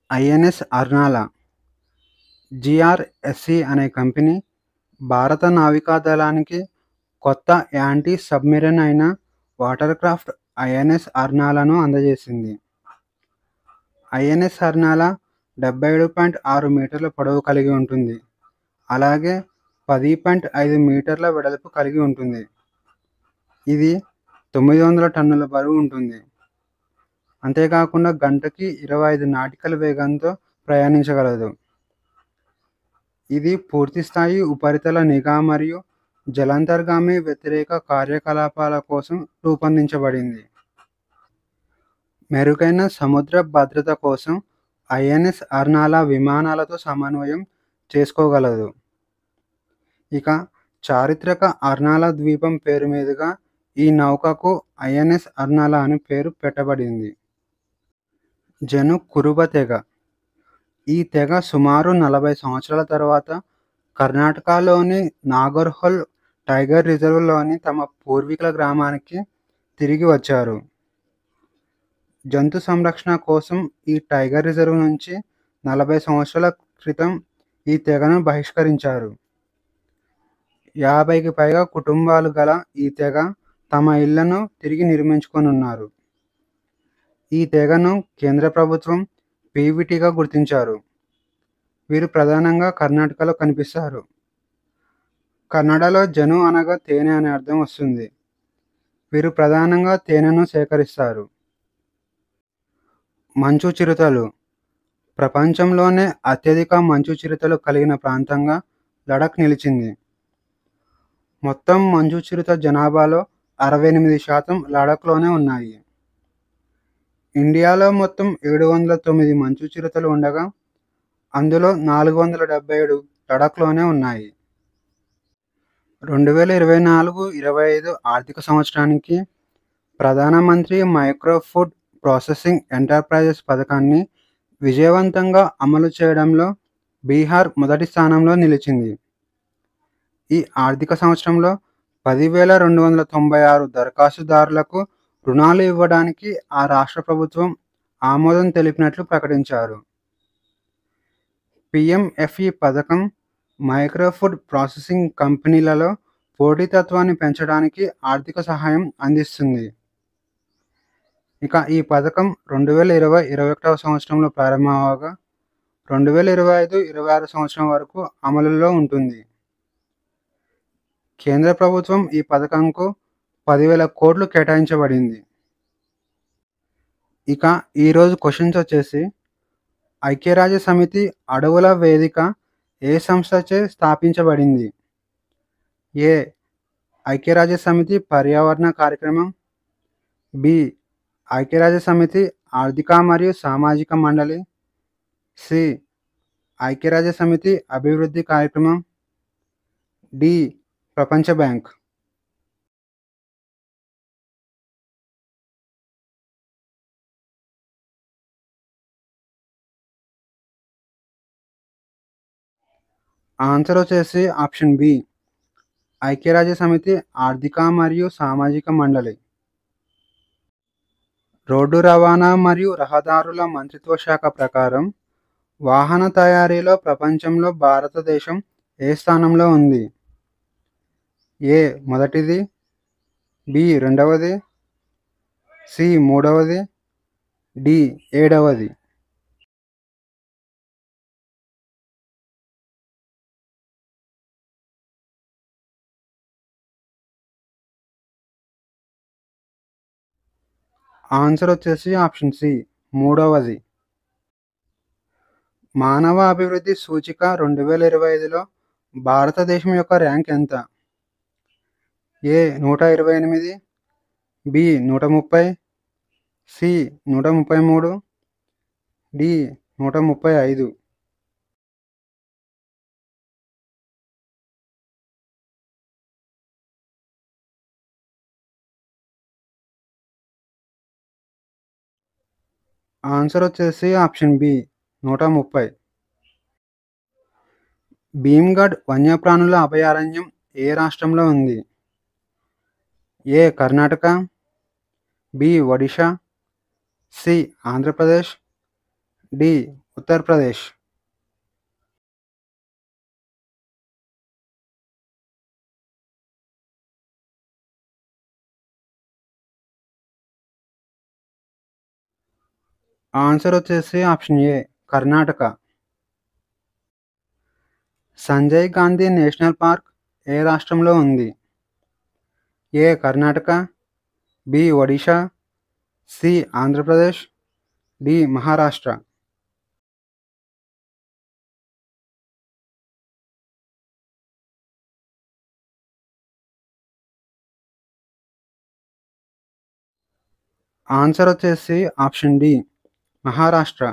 INS Arnala GRSC అనే company భారత నావికాదళానికి కొత్త యాంటీ సబ్మెరైన్ అయిన water craft INS అర్నాలాను అందజేసింది. INS Arnala 77.6 మీటర్ల పొడవు కలిగి ఉంటుంది. అలాగే 10.5 మీటర్ల వెడల్పు కలిగి ఉంటుంది. ఇది 900 టన్నుల బరువు ఉంటుంది. అంతేకాకుండా గంటకి 25 నాటికల్ వేగంతో ప్రయాణించగలదు. ఇది పూర్తిస్థాయి ఉపరితల నిఘా మరియు జలాంతర్గామి వ్యతిరేక కార్యకలాపాల కోసం రూపొందించబడింది. మెరుగైన సముద్ర భద్రత కోసం ఐఎన్ఎస్ అర్నాలా విమానాలతో సమన్వయం చేసుకోగలదు. ఇక చారిత్రక అర్నాలా ద్వీపం పేరు మీదుగా ఈ నౌకకు ఐఎన్ఎస్ అర్నాలా అని పేరు పెట్టబడింది. జను కురుబ తెగ. ఈ తెగ సుమారు 40 సంవత్సరాల తర్వాత కర్ణాటకలోని నాగర్హోల్ టైగర్ రిజర్వ్లోని తమ పూర్వీకుల గ్రామానికి తిరిగి వచ్చారు. జంతు సంరక్షణ కోసం ఈ టైగర్ రిజర్వ్ నుంచి 40 సంవత్సరాల క్రితం ఈ తెగను బహిష్కరించారు. 50కి పైగా కుటుంబాలు గల ఈ తెగ తమ ఇళ్లను తిరిగి నిర్మించుకొనున్నారు. ఈ తెగను కేంద్ర ప్రభుత్వం పీవీటీగా గుర్తించారు. వీరు ప్రధానంగా కర్ణాటకలో కనిపిస్తారు. కన్నడలో జను అనగా తేనె అనే అర్థం వస్తుంది. వీరు ప్రధానంగా తేనెను సేకరిస్తారు. మంచు చిరుతలు. ప్రపంచంలోనే అత్యధిక మంచు చిరుతలు కలిగిన ప్రాంతంగా లడఖ్ నిలిచింది. మొత్తం మంచు చిరుత జనాభాలో 68% లడఖ్లోనే ఉన్నాయి. ఇండియాలో మొత్తం 709 మంచు చిరుతలు ఉండగా అందులో 477 లడఖ్లోనే ఉన్నాయి. 2024-25 ఆర్థిక సంవత్సరానికి ప్రధానమంత్రి మైక్రో ఫుడ్ ప్రాసెసింగ్ ఎంటర్ప్రైజెస్ పథకాన్ని విజయవంతంగా అమలు చేయడంలో బీహార్ మొదటి స్థానంలో నిలిచింది. ఈ ఆర్థిక సంవత్సరంలో 10,296 దరఖాస్తుదారులకు రుణాలు ఇవ్వడానికి ఆ రాష్ట్ర ప్రభుత్వం ఆమోదం తెలిపినట్లు ప్రకటించారు. పిఎంఎఫ్ఈ పథకం మైక్రో ఫుడ్ ప్రాసెసింగ్ కంపెనీలలో పోటీతత్వాన్ని పెంచడానికి ఆర్థిక సహాయం అందిస్తుంది. ఇక ఈ పథకం 2020-21 సంవత్సరంలో ప్రారంభమవగా 2025-26 సంవత్సరం వరకు అమలులో ఉంటుంది. కేంద్ర ప్రభుత్వం ఈ పథకంకు 10,000 కోట్లు కేటాయించబడింది. ఇక ఈరోజు క్వశ్చన్స్ వచ్చేసి, ఐక్యరాజ్య సమితి అడవుల వేదిక ఏ సంస్థచే స్థాపించబడింది? ఏ. ఐక్యరాజ్య సమితి పర్యావరణ కార్యక్రమం. బి. ఐక్యరాజ్య సమితి ఆర్థిక మరియు సామాజిక మండలి. సి. ఐక్యరాజ్య సమితి అభివృద్ధి కార్యక్రమం. డి. ప్రపంచ బ్యాంక్. ఆన్సర్ వచ్చేసి ఆప్షన్ బి, ఐక్యరాజ్య సమితి ఆర్థిక మరియు సామాజిక మండలి. రోడ్డు రవాణా మరియు రహదారుల మంత్రిత్వ శాఖ ప్రకారం వాహన తయారీలో ప్రపంచంలో భారతదేశం ఏ స్థానంలో ఉంది? ఏ. మొదటిది. బి. రెండవది. సి. మూడవది. డి. ఏడవది. ఆన్సర్ వచ్చేసి ఆప్షన్ సి, మూడవది. మానవ అభివృద్ధి సూచిక 2025లో భారతదేశం యొక్క ర్యాంక్ ఎంత? A. 128. B. 130. C. 133. D. 135. Answer వచ్చేసి ఆప్షన్ బి, 130. భీమ్గఢ్ వన్యప్రాణుల అభయారణ్యం ఏ రాష్ట్రంలో ఉంది? A. Karnataka. B. Odisha. C. Andhra Pradesh. D. Uttar Pradesh. Answer వచ్చేసి option A Karnataka. Sanjay Gandhi National Park ఏ రాష్ట్రంలో ఉంది? A Karnataka, B Odisha, C Andhra Pradesh, D Maharashtra. Answer వచ్చేసి ఆప్షన్ డి మహారాష్ట్ర.